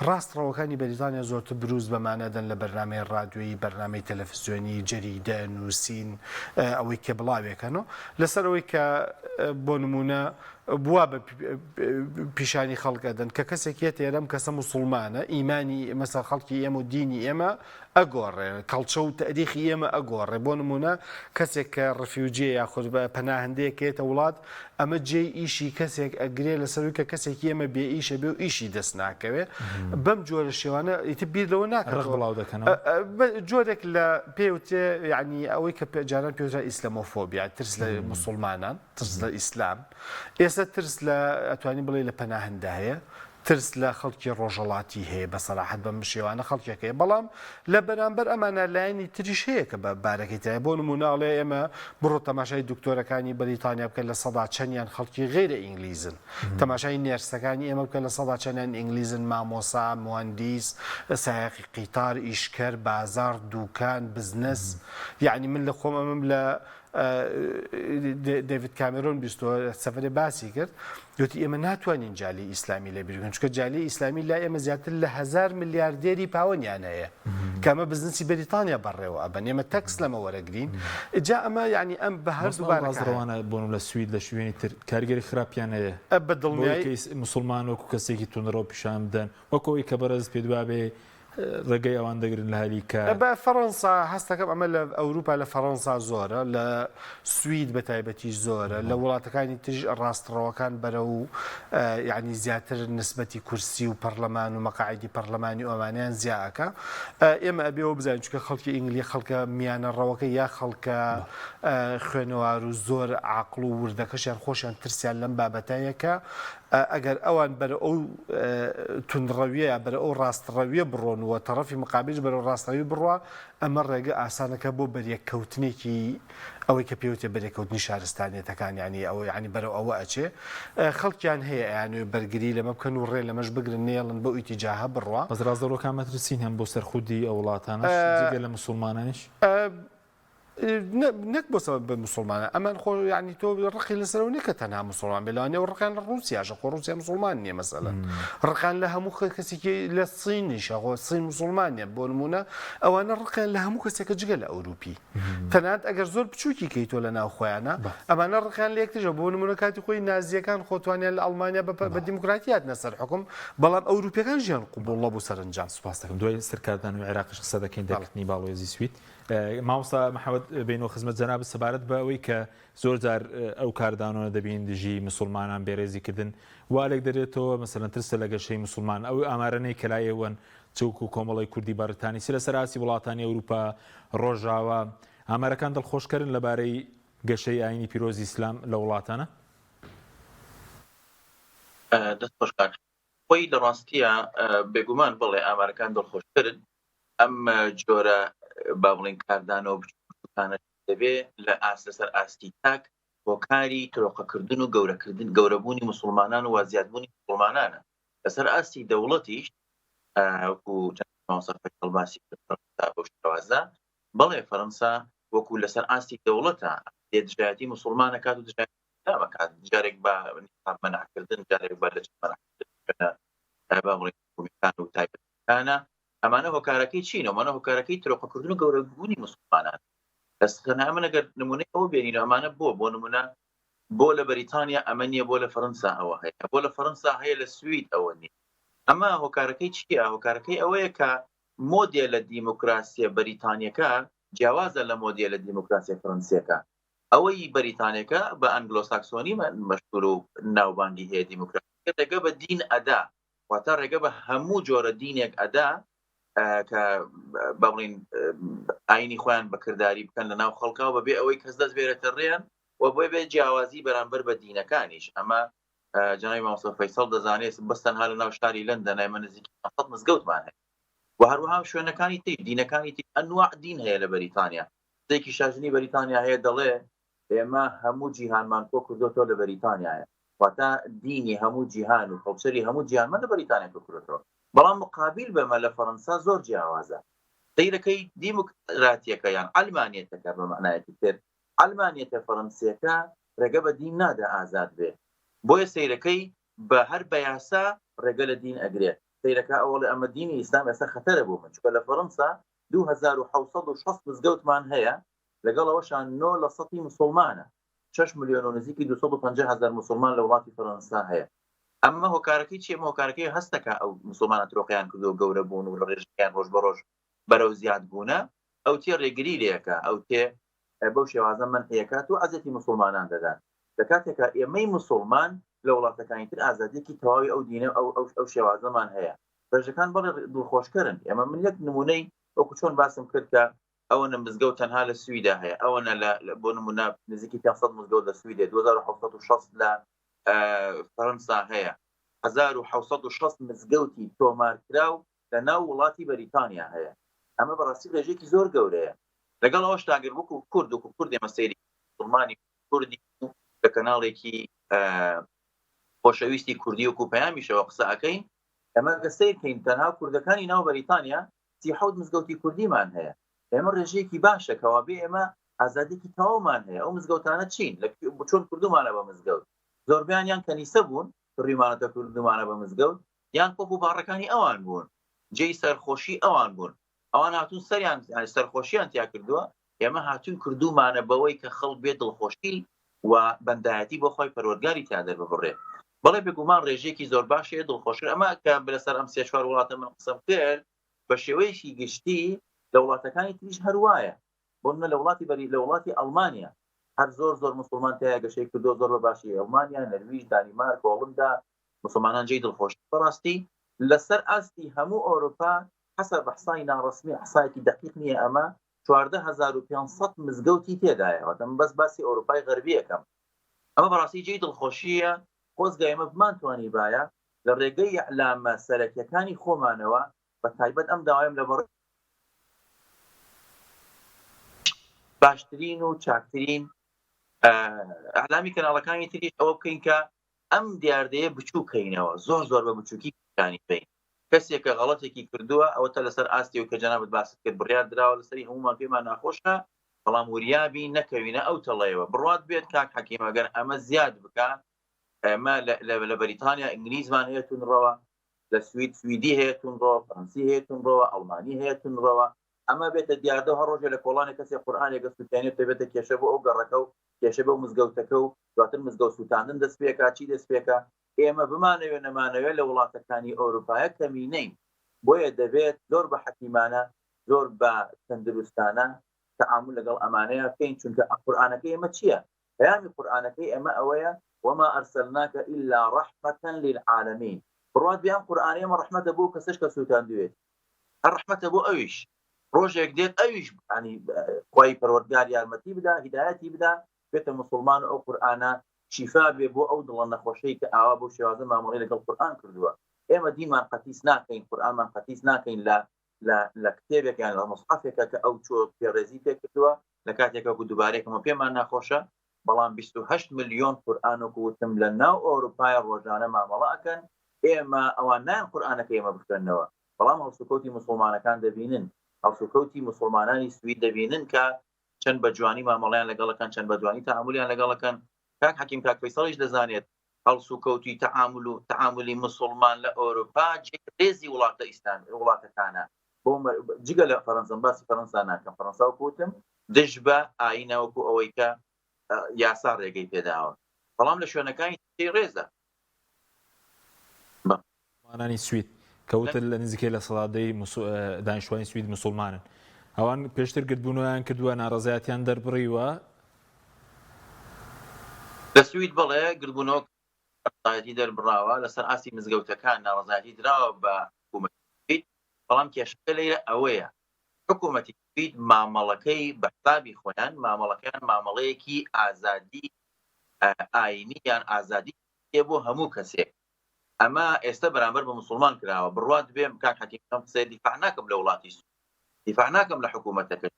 Speaker 2: ڕاستڕەوەکانی بەریتانیا زۆرتر بروز بەمانەدەن لە بەرنامەی ڕادیۆیی بەرنامەی تەلەڤیزیۆنی جەریدە نووسین ئەوەی کە بڵاوێکەنەوە لەسەرەوەی کە بۆ نمونە بوا بە پیشانی خەڵکەدەن کە کەسێکێت ئێرەم کەسە مسلمانە ئیمانی مەسەر خەڵکی ئێمە و دینی ئێمە ئەگۆڕێ کەڵچە و تەریخی ئێمە ئەگۆڕێ بۆ نمونە کەسێک کە ڕفیوجێ یاخود بە پەناهندەیەکێتە وڵات ئەمە جێ ئیشی کەسێک ئەگرێ لەسەروی کە کەسێکی ئێمە بێ ئیشە بێ و ئیشی دەست ناکەوێ بەم جۆرە شێوانە ئیتر بیر لەوە ناکات
Speaker 1: بڵاو دەکەن
Speaker 2: جۆرێک لە پێوتێ یعنی ئەوەی کە جاران پێوترا ئیسلامۆفۆبیا ترس لە مسلمانان ترس لە ئیسلام ئێستا ترس لە ئەتوانی بڵێ لە پەناهندە هەیە ترس لە خەڵکی ڕۆژەڵاتی هەیە بە سەراحەت بەم شێوانە خەڵکێکەیە بەڵام لە بەرامبەر ئەمانە لایەنی تریش هەیە کە بە بارەکەی تایە بۆ نموناڵێ ئێمە بڕۆ تەماشای دکتۆرەکانی بەریتانیا بکە لە سەدا چەندیان خەڵکی غیرە ئینگلیزن تەماشای نێرسەکانی ئێمە بکە لە سەدا چەندیان ئینگلیزن مامۆسا مهندیس سایقی قیتار ئیشکەر بازار دوکان بزنس یعنی من لە خۆم ئەمەم لە دەیڤید کامێرۆن بیستۆ سەفەرێ باسی کرد گوتی ئێمە ناتوانین جالی ئیسلامی لێ بیرکەین چونکە جالی ئیسلامی لا ئێمە زیاتر لە 1000 میلیاردێری پاوەندیان هەیە کە ئەمە بزنسی بەریتانیا بەڕێوە ئەبەن ئێمە تەکس لەمە وەرەگرین جا ئەمە یعنی ئەم بە
Speaker 1: هەردووبارەوانە بۆن لە سوید لە شوێنی تر کارگەری خراپیان هەیە
Speaker 2: بە دڵنیایی
Speaker 1: مسلمان وەکو کەسێکی تونڕۆ پیشان بدەن وەکەوەی کە بەرەز پێ دوابێ ڕێگەی ئەوان دەگرن لە هەریکە
Speaker 2: بە فەڕەنسا هەستەکەم ئەمە لە ئەوروپا لە فەڕەنسا زۆرە لە سوید بە تایبەتی زۆرە لە وڵاتەکانی تریش ڕاستڕەوەکان بەرە و یعنی زیاتر نسبەتی کورسی و پەرلەمان و مەقاعدی پەرلەمانی و ئەمانیان زیاکە ئێمە ئەبێەوە بزانین چونکە خەڵکی ئینگلی خەڵکە میانە ڕەوەکە یا خەڵکە خوێنەوار و زۆر عاقڵ و وردەکەشیان خۆشیان ترسیان لەم بابەتایەکە ئەگەر ئەوان بەرە ئەو تونڕەویە بەرە ئەو ڕاستڕەویە بڕۆن و تەڕەفی مقابلش بەرەو ڕاستەوی بڕوە ئەمە ڕێگە ئاسانەکە بۆ بەریەککەوتنێکی ئەوەی کە پێوتێ بەریەککەوتنی شارستانیەتەکان ینی ئەوە ینی بەرەو ئەوە ئەچێ خەڵکیان هەیە یانوێ بەرگری لەمە بکەن و ڕێ لەمەش بگرن نێڵن بە ئیتیجاها بڕوە
Speaker 1: بەس ڕاستەوڕۆکان مەترسین هەم بۆ سەرخودی ئەو وڵاتانەش جگە لە مسلمانانش
Speaker 2: نەک بۆ سەبەب بە مسلمانە ئەمان خۆ ینی تۆ ڕقی لەسەرەوە نیکە تەنها مسلمان بێلانێ و ڕقیان لە ڕوسیاژە خۆ رووسیا مسلمان نییە مەسەلە ڕقان لە هەموو کەسێکی لە سینیشە خۆ سین مسلمانە بۆ نمونە ئەوانە ڕقیان لە هەموو کەسێکە جگە لە ئەوروپی تەنانەت ئەگەر زۆر بچووکی کەی تۆ لە ناو خۆیانە ئەمانە ڕقیان لە یەکترژە بۆ نمونە کاتی خۆی نازیەکان خۆتوانیان لە ئەڵمانیا بە دیموکراتیات نەسەر حکم بەڵام ئەوروپیەکان ژیان قوبوڵە بوو سەرنجام
Speaker 1: سوپاس دەکەم دوای سەرکاردان و عێراقش قسە دەکەین دەکردنی باڵۆزی سوید مامۆستا محەممەد بینەوە خزمەت جەناب سەبارەت بە ئەوەی کە زۆر جار ئەو کاردانەوە دەبین دژی مسلمانان بێڕێزیکردن والێک دەرێتەوە مەسەلەن ترسە لە گەشەی مسلمان ئەو ئامارانەی کەلایەوەن چوک و کۆمەڵی کوردی بەریتانی سی لە سەراسی وڵاتانی ئەوروپا ڕۆژاوە ئامارەکان دڵخۆشکردن لەبارەی گەشەی ئاینی پیرۆزی ئیسلام لە وڵاتانە
Speaker 3: دەست خۆشکار خۆی لە ڕاستیە بێگومان بڵێ ئامارەکان دڵخۆشکردن ئەم جۆرە با بڵین کاردانەوە بچووکانە دەبێ لە لەسەر ئاستی تاک هۆکاری ترۆقەکردن و گەورەبوونی مسلمانان و وازیادبوونی مسلمانانە لەسەر ئاستی دەوڵەتیش وەکو باسی بۆ شێوازە بەڵێ فەرەنسا وەکو لەسەر ئاستی دەوڵەتە دژایەتی مسلمانە کات و دژایەتەکات جارێک بە مەنعکردن جارێک بە لە با بڵین کومیکان و تایبەتەکانە ئەمانە هۆکارەکەی چینە ئەمانە هۆکارەکەی ترۆقەکردن و گەورەبوونی مسلمانان دەستخەنە ئەمە ئەگەر نمونەی ئەوە بێنین ئەمانە بۆ نمونە بۆ لە بەریتانیا ئەمە نییە بۆ لە فەرەنسا ئەوە هەیە بۆ لە فەرەنسا هەیە لە سوید ئەوە نیە ئەمە هۆکارەکەی چییە هۆکارەکەی ئەوەیە کە مۆدێلە دیموکراسیە بەریتانیەکە جیاوازە لە مۆدێلە دیموکراسیە فەرەنسیەکە ئەوەی بەریتانیەکە بە ئەنگلۆساکسۆنی مەشهور و ناوبانگی هەیە دیموکراسیەکە ڕێگە بە دین ئەدا واتە ڕێگە بە هەموو جۆرە دینێک ئەدا کە بڵین ئاینی خۆیان بەکردداری بکەن لە ناو خەڵکاو بەبێ ئەوەی کەس دەست بێرێتە ڕێیان و بۆی بێ جیاوازی بەرامبەر بە دینەکانیش ئەمە جنابی مامۆستا فەیسەڵ دەزانێت بەستەنها لە ناو شاری لەندەن ئێمە نزیکی 100 مزگەوتمان هەیە و هەروەها شوێنەکانی تر دینەکانی تر ئەنواع دین هەیە لە بەریتانیا سێکی شاژنی بەریتانیا هەیە دەڵێ ئێمە هەموو جیهانمان کۆ کردوتەوە لە بەریتانیایە واتە دینی هەموو جیهان و کەڵچەری هەموو جیهانمان لە بەریتانیا کۆ کردوتەوە بەڵام مقابل بەمە لە فەرەنسا زۆر جیاوازە سەیرەکەی دیموکراتیەکە یان ئەلمانیەتەکە بە معنایەتی تر ئەلمانیەتە فەرەنسیەکە ڕێگە بە دین نادا ئازاد بێ بۆیە سەیرەکەی بە هەر بە یاسا ڕێگە لە دین ئەگرێت سەیرەکە ئەوڵێ ئەمە دینی ئیسلام ئێستا خەتەرە بوو من چونکە لە فەرەنسا 2760 مزگەوتمان هەیە لەگەڵ ئەوەشان 9% مسلمانە 6 ملیۆن و نزیکی 250,000 مسلمان لە وڵاتی فەرەنسا هەیە ئەمە هۆکارەکەی چیە هۆکارەکەی هەستەکە ئەو مسلمانە ترۆقیان کردو و گەورە بوون و ڕێژەکان ڕۆژ بە ڕۆژ بەرەو زیاد بوونە ئەو تێ ڕێگری لەکە ئەو تێ بەو شێوازە منحیەکات و ئازەتی مسلمانان دەدات لە کاتێکە ئێمەی مسلمان لە وڵاتەکانی تر ئازادیەکی تەواوی ئەو دینە ئەو شێوازەمان هەیە ڕێژەکان بەڵێ دڵخۆشکردن ئێمە من یەک نمونەی وەکو چۆن باسم کرد کە ئەوەنە مزگەوت تەنها لە سویدا هەیە ئەوەنە بۆ نمونە نزیکی 500 مزگەوت لە سویدێ 2760 لە فەرەنسا هەیە 1760 مزگەوتی تۆمارکراو لە ناو وڵاتی بەریتانیا هەیە. ئەمە بەڕاستی ڕێژێکی زۆر گەورەیە. لەگەڵ ئەوەشتا ئەگەر وەکو کورد و کورد ئێمە سەیری مسلمانی کوردی لە کەناڵێکی خۆشەویستی کوردی وەکو پەیامیشەوە قسە ئەکەین، ئەمە گە سیرکەین تەنها کوردەکانی ناو بەریتانیا 37 مزگەوتی کوردیمان هەیە. ئێمە ڕێژەیەکی باشە کەوا بێ ئێمە ئازادێکی تەواومان هەیە. ئەو مزگەوتانە چین چۆن کردومانە بە مزگەوت، زۆربیان یان کەنیسە بوون ڕیمانەتە کردومانە بە مزگەوت، یان کۆپ و باڕەکانی ئەوان بوون، جێی سەرخۆشی ئەوان بوون. ئەوان هاتوون سەریان سەرخۆشییان تیا کردووە، ئێمە هاتوون کردومانە بەوەی کە خەڵک بێ دڵخۆشی و بەندایەتی بۆ خۆی پەروەردگاری تا دەرببڕێ. بەڵێ بێگومان ڕێژێکی زۆر باشەیە دڵخۆشی. ئەمە کە لەسەر ئەم سێ چوار وڵاتە من قسەم کرد بە شێوەیەکی گشتی لە وڵاتەکانی تریش هەروایە. بۆ منە لە وڵاتی ئەڵمانیا هەر زۆر مسلمان تایە گەشەی کردو زۆر بە باشی ئەڵمانیا، نەرویج، دانیمارک، هۆڵندا مسلمانان جێی دڵخۆشی. بەڕاستی لەسەر ئاستی هەموو ئەوروپا حەسەب بەحسای ناڕەسمی حسایەکی دقیق نییە، ئەمە 14500 مزگەوتی تێدایە. دەم بەس باسی ئەوروپای غەربی یەکەم. ئەمە بەڕاستی جێی دڵخۆشیە. خۆزگا ئێمە بمانتوانی باە لە ڕێگەی ئەعلامە سەرەکیەکانی خۆمانەوە بە تایبەت ئەم داوایم لە بەڕ باشترین و چاکترین ئەعلامی کەناڵەکانی تریش ئەوە بکەین کە ئەم دیاردەیە بچووکەینەوە، زۆر بە بچووکی پیانی بین. کەسێکە غەڵەتێکی کردووە ئەوەتە لەسەر ئاستی و کە جەنابەت باست کرد بڕیار دراوە لەسەری هەمومان پێمان ناخۆشە، بەڵام وریابی نەکەوینە ئەو تەڵەیەوە بڕات بێت کاک حەکیم ئەگەر ئەمە زیاد بکە. ئەمە لە بەریتانیا ئینگلیزمان هەیە تونڕەوە، لە سویدی هەیە تونڕەوە، فەڕەنسی هەیە تونڕەوە، ئەڵمانی هەیە تونڕەوە. ئەمە بێتە دیاردە هەر ڕۆژێ لە کۆڵانی کەسێک قورئانێکە سووتێنێت پێبێتە کێشە بۆ ئەو گەڕەکە و کێشە بە مزگەوتەکە و دواتر مزگەوت سووتاندن دەست پێکا چی دەست پێکە. ئێمە بمانەوێت نەمانەوێت لە وڵاتەکانی ئەوروپایە کەمینەین. بۆیە دەبێت زۆر بە حەکیمانە، زۆر بە تەندروستانە تەعامل لەگەڵ ئەمانەیە بکەین، چونکە قورئانەکەی ئێمە چییە؟ پەیامی قورئانەکەی ئێمە ئەوەیە وما أرسلناك إلا رحمة للعالمين. بڕوات بیان قورئانی ئەمە ڕەحمەتە بۆ کەسێک کە سووتاندوێت، هەر ڕەحمەتە بۆ ئەویش. ڕۆژێک دێت ئەویش ینی خوای پەروەردگار یارمەتی بدا، هیدایەتی بدا، بێتە مسلمان و ئەو قورئانە شیفا بێ بۆ ئەو دڵە نەخۆشەی کە ئاوا بۆ شێوازە مامەڵەی لەگەڵ قورئان کردووە. ئێمە دیمان قەتیس ناکەین، قورئانمان قەتیس ناکەین لە کتێبێک یان لە مصحفێکە کە ئەو چۆ پێڕێزی پێ کردووە لە کاتێکە دووبارەیەکەمە پێمان ناخۆشە. بەڵام 28 ملیۆن قورئان وتم لە ناو ئەوروپای ڕۆژانە مامەڵە ئەکەن. ئێمە ئەوان نایان قورئانەکە ئێمە بکەنەوە، بەڵام هەڵسوکەوتی مسلمانەکان دەبینن، هەڵسوکەوتی مسلمانانی سوید دەبینن کە چەند بە جوانی مامەڵیان لەگەڵەکەن، چەند بە جوانی تەعاملیان لەگەڵەکەن. کاک حەکیم کاک فەیسەڵیش دەزانێت هەڵسوکەوتی تەعاملی مسلمان لە ئەوروپا ڕێزی وڵاتە ئیسلام وڵاتەکانە. بۆ جگە لە فەڕەنسا باسی فەڕەنسا ناکەم، فەڕەنسا وەکوتم دژ بە ئاینە وەکو ئەوەی کە یاسا ڕێگەی پێداوە، بەڵام لە شوێنەکانی ڕێزە
Speaker 1: مانانی سوید کەوتە لە نزیکەی لە سەڵادەی دانیشتوانی سوید مسلمانن. ئەوان پێشتر گرتبوونیان کردووە ناڕەزایەتیان دەربڕیوە
Speaker 3: لە سوید بڵێ گرتبوونەوە ناڕەزایەتی دەربڕاوە لەسەر ئاسی مزگەوتەکان ناڕەزایەتی دراوە بە حکوومەتی، بەڵام کێشەکە لێرە ئەوەیە حکوومەتی سوید مامەڵەکەی بە حسابی خۆیان مامەڵەکەیان مامەڵەیەکی ئازادی ئاینی یان ئازادی بۆ هەموو کەسێک. ئەمە ئێستا بەرامبەر بە مسلمان کراوە. بڕوات بێم کاک حەکیم قسەی دیفاع ناکەم لە وڵاتی سوید، دیفاع ناکەم لە حکوومەتەکە.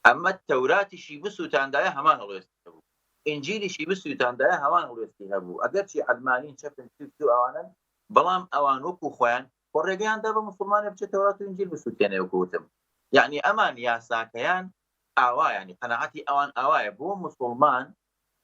Speaker 3: ئەمە تەوراتیشی بسووتاندایە هەمان هەڵوێستی هەبوو، ئینجیلیشی بسووتاندایە هەمان هەڵوێستی هەبوو. ئەگەر چی عەلمانین چەپن و ئەوانن، بەڵام ئەوان وەکو خۆیان خۆ ڕێگەیاندا بە مسلمانێ بچێت تەورات و ئینجیل بسووتێنێ وەکوتم. یعنی ئەمان یاساکەیان ئاوا، ینی قەناعەتی ئەوان ئاوایە بۆ مسلمان،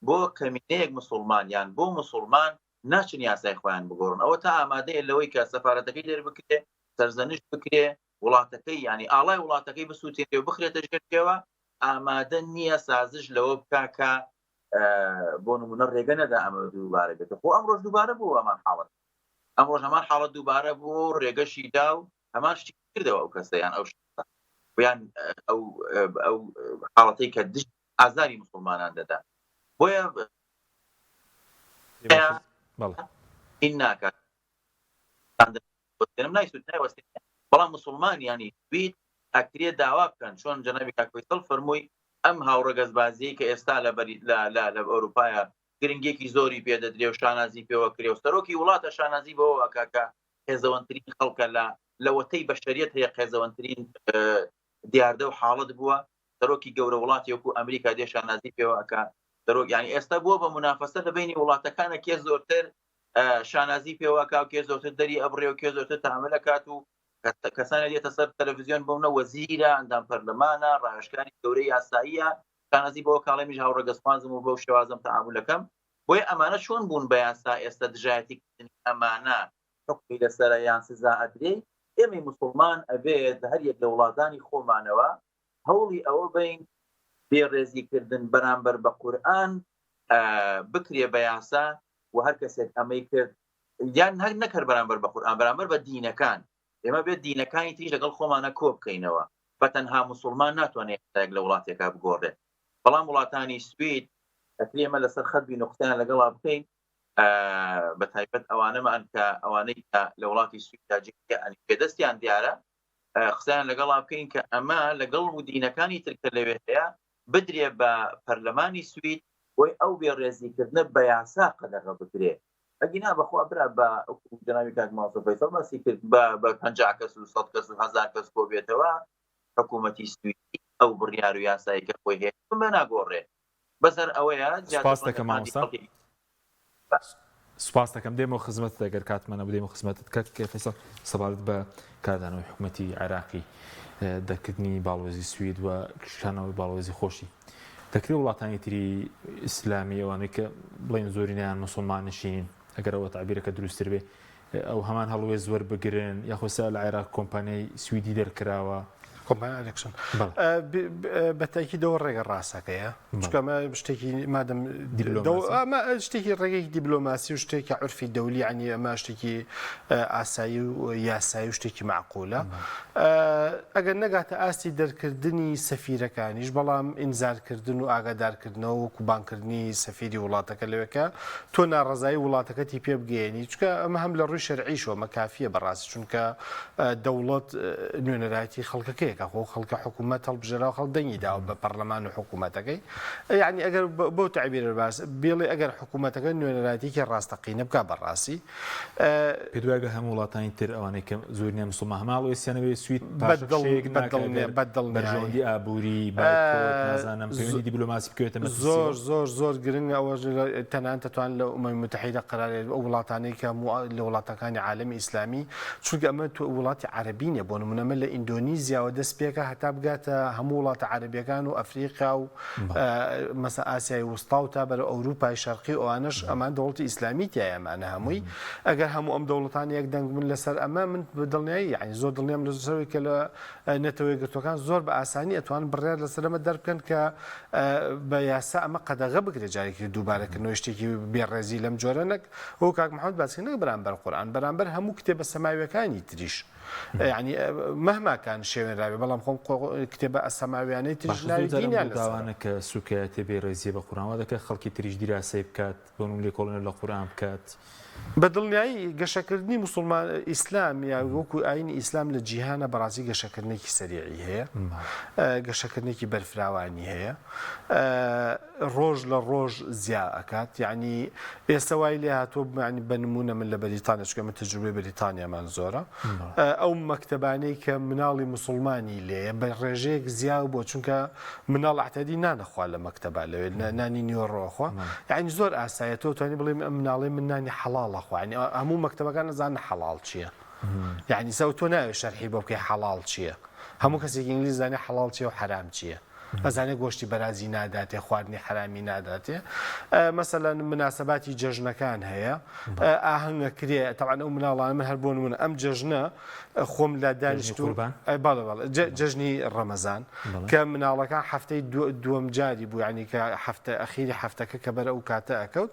Speaker 3: بۆ کەمینەیەک مسلمانیان بۆ مسلمان ناچن یاسای خۆیان بگۆڕن. ئەوە تا ئامادەیە لەوەی کە سەفارەتەکەی لێر بکرێ، سەرزەنش بکرێ، وڵاتەکەی ینی ئاڵای وڵاتەکەی بسووتێنێ و بخرێتە ژێرکەوە. ئامادە نییە سازش لەوە بکا کە بۆ نمونە ڕێگە نەدا ئەمە دووبارە بێتە. خۆ ئەم ڕۆژ دووبارە بوو ئەمان حاڵەت، ئەم ڕۆژ هەمان حاڵەت دووبارە بوو، ڕێگەشی دا و هەمان شتی کردەوە ئەو کەسەیان ئەو یان ئەو حاڵەتەی کە دژ ئازاری مسلمانان دەدا. بۆیە این ناکات بەڵام مسلمان ینی سوید ئەکرێ داوا بکەن چۆن جەنابی کاک فەیسەڵ فەرمووی ئەم هاوڕەگەزبازیەی کە ئێستا لە ئەوروپایە گرنگێکی زۆری پێدەدرێ و شانازی پێوە کرێ و سەرۆکی وڵاتە شانازی بەوە کاکە قێزەوەندترین خەڵکە لە وەتەی بەشەریەت هەیە قێزەوەندترین دیاردە و حاڵت بووە سەرۆکی گەورە وڵاتی وەکو ئەمریکا دێ شانازی پێوەکە سەرۆک ینی ئێستا بووە بە منافەسە لە بینی وڵاتەکانە کێ زۆرتر شانازی پێوەکە و کێ زۆرتر دەری ئەبڕێ و کێ زۆرتر تاملە کات و کەسانە دێتە سەر تەلەڤیزیۆن بوونە وەزیرە ئەندام پەرلەمانە ڕاهێشکاری گەورەی یاساییە شانازی بەوە کاڵێمیش هاوڕێگەسپانزم و بەو شێوازم تەعاملەکەم بۆیە ئەمانە چۆن بوون بە یاسا ئێستا دژایەتیکردنی ئەمانە حکمی لەسەر یان سزا ئەدرێ ئێمە موسڵمان ئەبێت هەر یەک لە وڵاتانی خۆمانەوە هەوڵی ئەوە بین بێڕێزیکردن بەرامبەر بە قورئان بکرێ بە یاسا و هەر کەسێک ئەمەی کرد یان هەر نەکرد بەرامبەر بە قورئان بەرامبەر بە دینەکان ئێمە بێت دینەکانی تریش لەگەڵ خۆمانە کۆ بکەینەوە بەتەنها موسڵمان ناتوانێت لە وڵاتێکا بگۆڕێت بەڵام وڵاتانی سوید ئەمە لەسەر خەتبی نقطەیان لەگەڵا بکەین بە تایبەت ئەوانەمان کە ئەوانەی لە وڵاتی سویددا جێیان پێدەستیان دیارە قسەیان لەگەڵا بکەین کە ئەمە لەگەڵ و دینەکانی ترکە لەوێ هەیە بدرێ بە پەرلەمانی سوید بۆی ئەو بێڕێزیکردنە بە یاسا قەدەغە بکرێ ئەگینا بەخوا برا بە جناوی کاک ماوسە فەیسەڵ باسی کرد بە 50 کەس و 100 کەس و 1000 کەس کۆ بێتەوە حکوومەتی سویدی ئەو بڕیار و یاسایی کە خۆی هەیە بە ناگۆڕێ بەسەر ئەوەیە
Speaker 1: سپاس دەکەم مامۆستا سپاس دەکەم دێمەوە خزمەت ئەگەر کاتمانە بدەمەوە خزمەتت کرد کە فەیسەڵ سەبارەت بە کاردانەوەی حکوومەتی عێراقی دەرکردنی باڵۆزی سوید و کشانەوەی باڵۆزی خۆشی دەکرێت وڵاتانی تری ئیسلامی ئەوانەی کە بڵێن زۆرینیان موسڵمان نشین ئەگەر ئەوە تعبیرەکە دروستتر بێ ئەو هەمان هەڵوێ زۆر بگرن یاخۆسا لە عێراق کۆمپانیای سویدی دەرکراوە
Speaker 2: کۆمپانیەکشن بەتایکی دەوە ڕێگە ڕاستەکەیە چکەمە شتێکی مادەم شتێکی ڕێگەی دیبلۆماسی و شتێکی عرفی دەولی عنی ئەمە شتێکی ئاسایی و یاسایی و شتێکی معقولە ئەگەر نەگاتە ئاستی دەرکردنی سەفیرەکانیش بەڵام ئینزارکردن و ئاگادارکردنەوە و کوبانکردنی سەفیری وڵاتەکە لەوێکە تۆ ناڕزایی وڵاتەکەتی پێ بگەێنی چکە ئەمە هەم لە ڕووی شەرعیشەوە مەکافیە بەڕاستی چونکە دەوڵەت نوێنەرایەتی خەڵکەکەیە خۆ خەڵکە حکوومەت هەڵبژێراوە خەڵ دەنگی داوە بە پەرلەمان و حکوومەتەکەی یعنی ئەگەر بۆ تعبیرە باس بێڵێ ئەگەر حکوومەتەکە نوێنەرایەتێکی ڕاستەقینە بکە بەڕاستی
Speaker 1: پێدوایگە هەموو وڵاتانی تر ئەوانەی کە زۆرینیان موسڵمان هەماڵ وێسیانەوەی سوید بەدڵنیابەرژەوەندی ئابووری نازانم پەیوەندی دیبلۆماسی بکەوێتە
Speaker 2: زۆر زۆر زۆر گرنگ ئەوە تەنان دەتوان لە ئومەمی متحیدە قەرار ئەو وڵاتانەی کە لە وڵاتەکانی عالەمی ئیسلامی چونکە ئەمە وڵاتی عەرەبی نیە بۆ نمونەمە لە ئیندۆنیزیاوە دەست پێکە هەتا بگاتە هەموو وڵاتە عەرەبیەکان و ئەفریقا و مەسە ئاسیای وستا و تا بەرە ئەوروپای شەرقی ئەوانش ئەمان دەوڵەتی ئیسلامی تایە ئەمانە هەمووی ئەگەر هەموو ئەم دەوڵەتانی یەک دەنگ من لەسەر ئەمە من دڵنیایی یعنی زۆر دڵنیام لە زۆرەوەی کە لە نەتەوەی گرتوەکان زۆر بە ئاسانی ئەتوان بڕیار لەسەر ئەمە دەربکەن کە بە یاسا ئەمە قەدەغە بگرێت جارێکی دووبارەکردنەوەی شتێکی بێڕێزی لەم جۆرە نەک وەک کاک محەممەد باسی نەک بەرامبەر قورئان بەرامبەر هەموو کتێبە سەماویەکانی تریش يعني مهما كان شيء رابع بلام خم كتاب السماوياني تريج ناوي دينيان
Speaker 1: داوانە کە سوکایەتی بێڕێزیە بە قورئانەوە دەکە خەڵکی تریش دیراسەی بکات بۆنم لێ کۆڵنە لە قورئان بکات
Speaker 2: بەدڵنیایی گەشەکردنی موسڵمان ئیسلام یا وەکو ئاینی ئیسلام لە جیهانە بەڕاستی گەشەکردنێکی سەریعی هەیە گەشەکردنێکی بەرفراوانی هەیە ڕۆژ لە ڕۆژ زیا ئەکات یعنی ئێستا وای لێ هاتووە ینی بە نمونە من لە بەریتانیا چکە من تەجروبەی بەریتانیامان زۆرە ئەو مەکتەبانەی کە مناڵی موسڵمانی لێیە بە ڕێژەیەک زیا بۆ چونکە مناڵ عتەدی نانەخوا لە مەکتەبا لەوێ نانی نیوەڕۆخوا یعنی زۆر ئاسایە تۆ توانی بڵێ مناڵی من نانی حەڵاڵ يعني هەموو مەکتەبەکان نەزانن حەڵاڵ چییە یعنی سەو تۆ ناوێت شەرحی بۆ بکەی حەڵاڵ چییە هەموو کەسێکی ئینگلیز زانێ حەڵاڵ چییە و حەرام چییە ئەزانێ گۆشتی بەرازی ناداتێ خواردنی حرامی ناداتێ مەسەلەن مناسەباتی جەژنەکان هەیە ئاهەنگە کرێ تەعاان ئەو مناڵان من هەر بۆ نمونە ئەم جەژنە خۆم لە دانیشتوو جەژنی ڕەمەزان کە مناڵەکان هەفتەی دووەم جاری بوو ینی کە هەفتە ئەخیری هەفتەکە کە بەرە ئەو کاتە ئەکەوت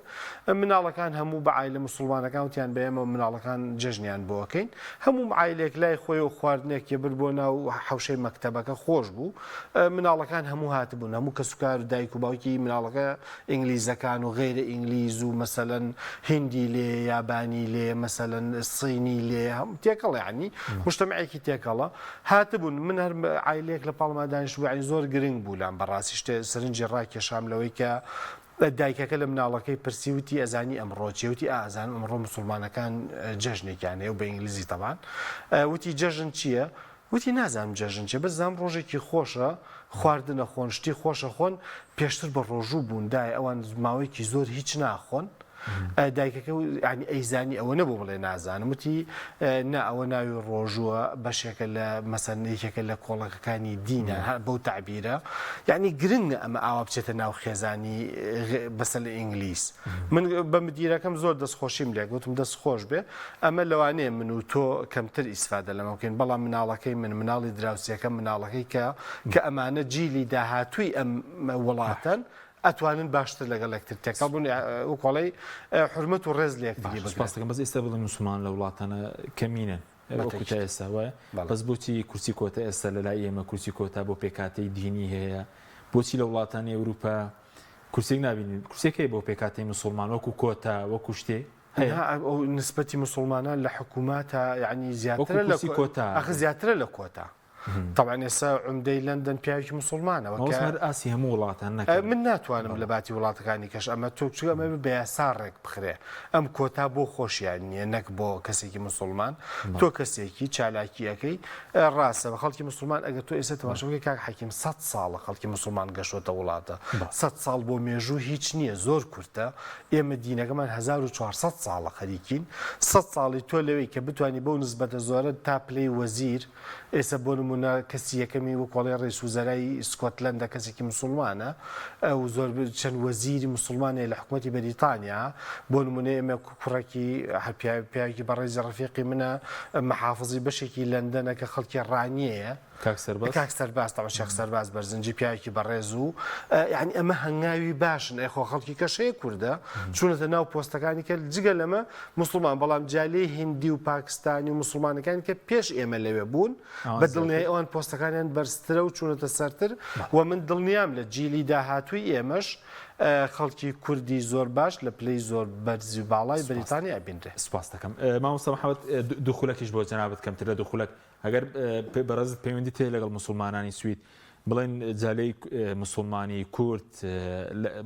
Speaker 2: مناڵەکان هەموو بە عایلە موسڵمانەکان وتیان بەێمە مناڵەکان جەژنیان بۆکەین هەموو عایلێک لای خۆی و خواردنێکی بر بۆ ناو حەوشەی مەکتەبەکە خۆش بوو مناڵەکان هەموو هاتبوون هەموو کە سوکار و دایک و باوکی مناڵەکە ئینگلیزەکان و غیرە ئینگلیز و مەسەلەن هندی لێ یابانی لێ مەسەلەن سینی لێ هەم تێکەڵ یعنی مجتەمەعێکی تێکەڵە هاتبوون من هەر عایلێک لە پاڵما دانیشتبوو یعنی زۆر گرنگ بوو لام بەڕاستی شتێ سەرنجی ڕاکێشام لەوەی کە دایکەکە لە مناڵەکەی پرسیوتی ئەزانی ئەمڕۆچێوتی ئازان ئەمڕۆ مسلمانەکان جەژنێکیان هەیە و بە ئینگلیزی تەبان وتی جەژن چییە؟ وتی نازانم جەژن چێ بەزانام ڕۆژێکی خۆشە خواردنە خۆن شتی خۆشە خۆن پێشتر بە ڕۆژوو بوون دای ئەوان ماوەیەکی زۆر هیچ ناخۆن دایکەکە ینی ئەیزانی ئەوە نەبوو بڵێ نازانم وتی نا ئەوە ناوی ڕۆژووە بەشێکە لە مەسەنێکێکە لە کۆڵەکەەکانی دینە بەو تعبیرە یعنی گرنگە ئەمە ئاوا بچێتە ناو خێزانی بەسە لە ئینگلیس من بە مدیرەکەم زۆر دەستخۆشیم لێ گوتم دەست خۆش بێ ئەمە لەوانەیە من و تۆ کەمتر ئیسفادە لەمەکەین بەڵام مناڵەکەی من مناڵی دراوسەکە مناڵەکەی کە ئەمانە جیلی داهاتووی ئەم وڵاتەن ئەتوانن باشتر لەگەڵ یەکتر تێکەڵ بوون وکۆڵی حرمەت و ڕێز لە یەکتری
Speaker 1: بەس ئێستا بڵێن موسڵمان لە وڵاتانە کەمینن وەکوتە ئێستا وایە بەس بۆچی کورسی کۆتا ئێستا لە لای ئێمە کورسی کۆتا بۆ پێکاتەی دینی هەیە بۆچی لە وڵاتانی ئەوروپا کورسێک نبینین کورسێکی بۆ پێکاتەی موسڵمان وەکو کۆتا وەکو شتێ
Speaker 2: ئەو نسبەتی مسلمانان لە حکووماتە یعنی زیاترە لە کۆتا ئەخ زیاترە لە کۆتا طبعا ئێستا عمدەی لەندەن پیاوێکی مسلمانەوە
Speaker 1: ئاسی هەموو وڵاتان
Speaker 2: من ناتوانم لە باتی وڵاتەکانی کەش ئەمە تۆ ئەمە بە یاساڕێک بخرێ ئەم کۆتا بۆ خۆشیان نییە نەک بۆ کەسێکی مسلمان تۆ کەسێکی چالاکیەکەی ڕاستە بە خەڵکی مسلمان ئەگەر تۆ ئێستا تەماشاکەی کاک حەکیم 100 ساڵە خەڵکی مسلمان گەشتۆتە وڵاتە 100 ساڵ بۆ مێژوو هیچ نییە زۆر کورتە ئێمە دینەکەمان 1400 ساڵە خەریکین 100 ساڵی تۆ لەوەی کە بتوانانی بەو نسبەتە زۆرە تا پلەی وەزیر ئێستا بۆ نمونە کەسی یەکەمی وەکۆڵی ڕێیس وزەرای اسکۆتلەندە کەسێکی مسلمانە ئەو زۆر چەند وەزیری مسلمانێ لە حکوومەتی بەریتانیا بۆ نمونە ئێمە کوڕێکی پیاوێکی بەڕێزی ڕەفیقی منە مەحافظی بەشێکی لەندەنە کە خەڵکی ڕانیەیە کاک سەرباز تاوە شێخ سەرباز بەرزنجی پیاوێکی بەڕێز و یعنی ئەمە هەنگاوی باشن ئەخۆ خەڵکی کەشەیە کووردە چونەتە ناو پۆستەکانی کە جگە لەمە مسلمان بەڵام جالێ هیندی و پاکستانی و مسلمانەکانی کە پێش ئێمە لەوێ بوون بە دڵنیای ئەوان پۆستەکانیان بەرزترە و چونەتە سەرتر و من دڵنیام لە جیلی داهاتووی ئێمەش خەڵکی کوردی زۆر باش لە پلەی زۆر بەرزی و باڵای بەریتانیا بینرێ
Speaker 1: سپاس دەکەم مامۆستا محەممەد دوخولەکیش بۆ جەنابەت کەمتر لە دوخولەک ئەگەر بەڕێزت پەیوەندی تێ لەگەڵ مسلمانانی سوید بڵێن جالەی مسلمانی کورد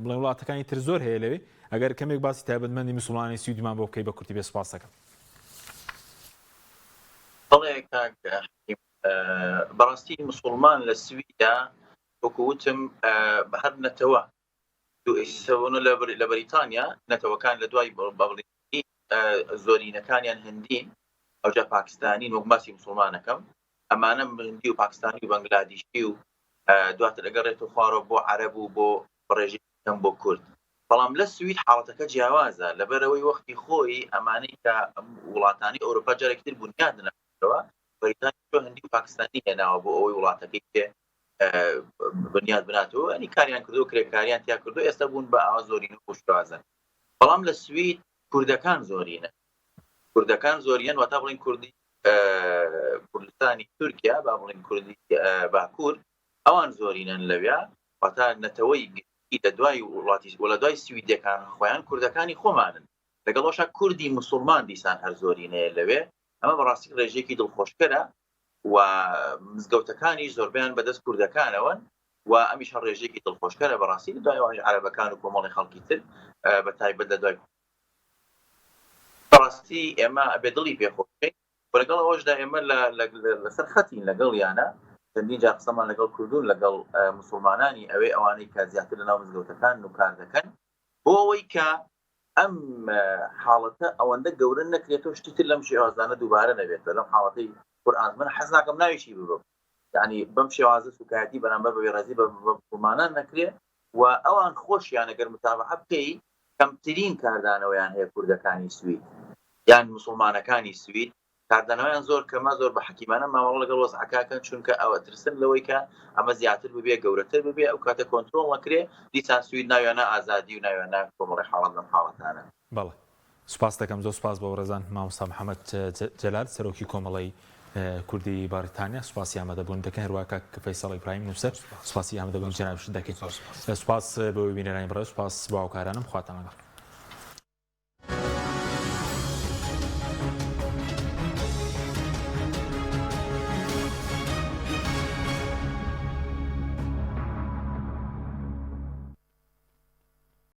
Speaker 1: بڵێن وڵاتەکانی تر زۆر هەیە لەوێ ئەگەر کەمێک باسی تایبەتمەندی مسلمانی سویدمان بۆ بکەی بە کورتی بێ سپاس دەکەم
Speaker 3: بەڕاستی مسلمان لە سویدا وەکووتم هەر نەتەوە لە بەریتانیا نەتەوەکان لە دوای بەڵی زۆرینەکانیان هەندین ئەوجا پاکستانین وەک باسی مسلمانەکەم ئەمانە هندی و پاکستانی و بەنگلادیشی و دواتر ئەگەڕێتە خوارەوە بۆ عەرەب و بۆ ڕێژەکەم بۆ کورد بەڵام لە سوید حاڵەتەکە جیاوازە لەبەرەوەی وەختی خۆی ئەمانەی کە وڵاتانی ئەوروپا جارێکتر بنیادنەوە بەریتانیا هەندی و پاکستانی هێناوە بۆ ئەوەی وڵاتەکەی پێ بنیاد بناتەوە ئەنی کاریان کردو و کرێکاریان تیا کردو ئێستا بوون بە ئاوا زۆرینە خوشوازن بەڵام لە سوید کوردەکان زۆرینە کوردەکان زۆریان واتە بڵین کوردی کوردستانی تورکیا با بڵین کوردی باکوور ئەوان زۆرینن لەوێ واتە نەتەوەی لە دوای وڵاتی وڵە دوای سویدەکان خۆیان کوردەکانی خۆمانن لەگەڵەوەشە کوردی مسلمان دیسان هەر زۆرینەیە لەوێ ئەمە بەڕاستی ڕێژێکی دڵخۆشکەرە و مزگەوتەکانی زۆربیان بەدەست کوردەکانەوەن و ئەمیش هەر ڕێژێکی دڵخۆشکەرە بەڕاستی لە دوای عەرەبەکان و کۆمەڵی خەڵکی تر بە تایبەت لە دوای بەڕاستی ئێمە بێدڵی پێخۆشین و لەگەڵ ئەوەشدا ئێمە لەسەر خەتین لەگەڵ یانە چەندین جا قسەمان لەگەڵ کوردون لەگەڵ مسلمانانی ئەوەی ئەوانەی کە زیاتر لەناو مزگەوتەکان و کار دەکەن بۆ ئەوەی کە ئەم حاڵەتە ئەوەندە گەورە نەکرێتەوە شتی تر لەم شێوازانە دووبارە نەبێتەوە لەم حاڵەتەی قورئان من حەز ناکەم ناویشی ببم یعنی بەم شێوازە سوکایەتی بەرامبەر بە بێڕەزی بە مسلمانان نەکرێت و ئەوان خۆشیان ئەگەر متابعە بکەی کەمترین کاردانەوەیان هەیە کوردەکانی سوید یان مسلمانەکانی سوید کاردانەوەیان زۆر کەمە زۆر بە حەکیمانە ماوەڵ لەگەڵ وەزعەکەکەن چونکە ئەوە ترسن لەوەی کە ئەمە زیاتر ببێ گەورەتر ببێ ئەو کاتە کۆنترۆڵ نەکرێ دیسان سوید ناویانە ئازادی و ناویانە کۆمەڵی حاڵەت لەم حاڵەتانە
Speaker 1: بەڵێ سوپاس دەکەم زۆر سوپاس بە ڕێزان مامۆستا محەممەد جەلال سەرۆکی کۆمەڵی کوردی بەریتانیا سوپاسی ئامادەبوون دەکەن هەروەکە فەیسەڵ ئیبراهیم نووسەر سوپاسی ئامادەبوون جەنابش دەکەین سوپاس بۆ بینەرانی بەڕێز سوپاس بۆ هاوکارانم خواتان لەگەڵ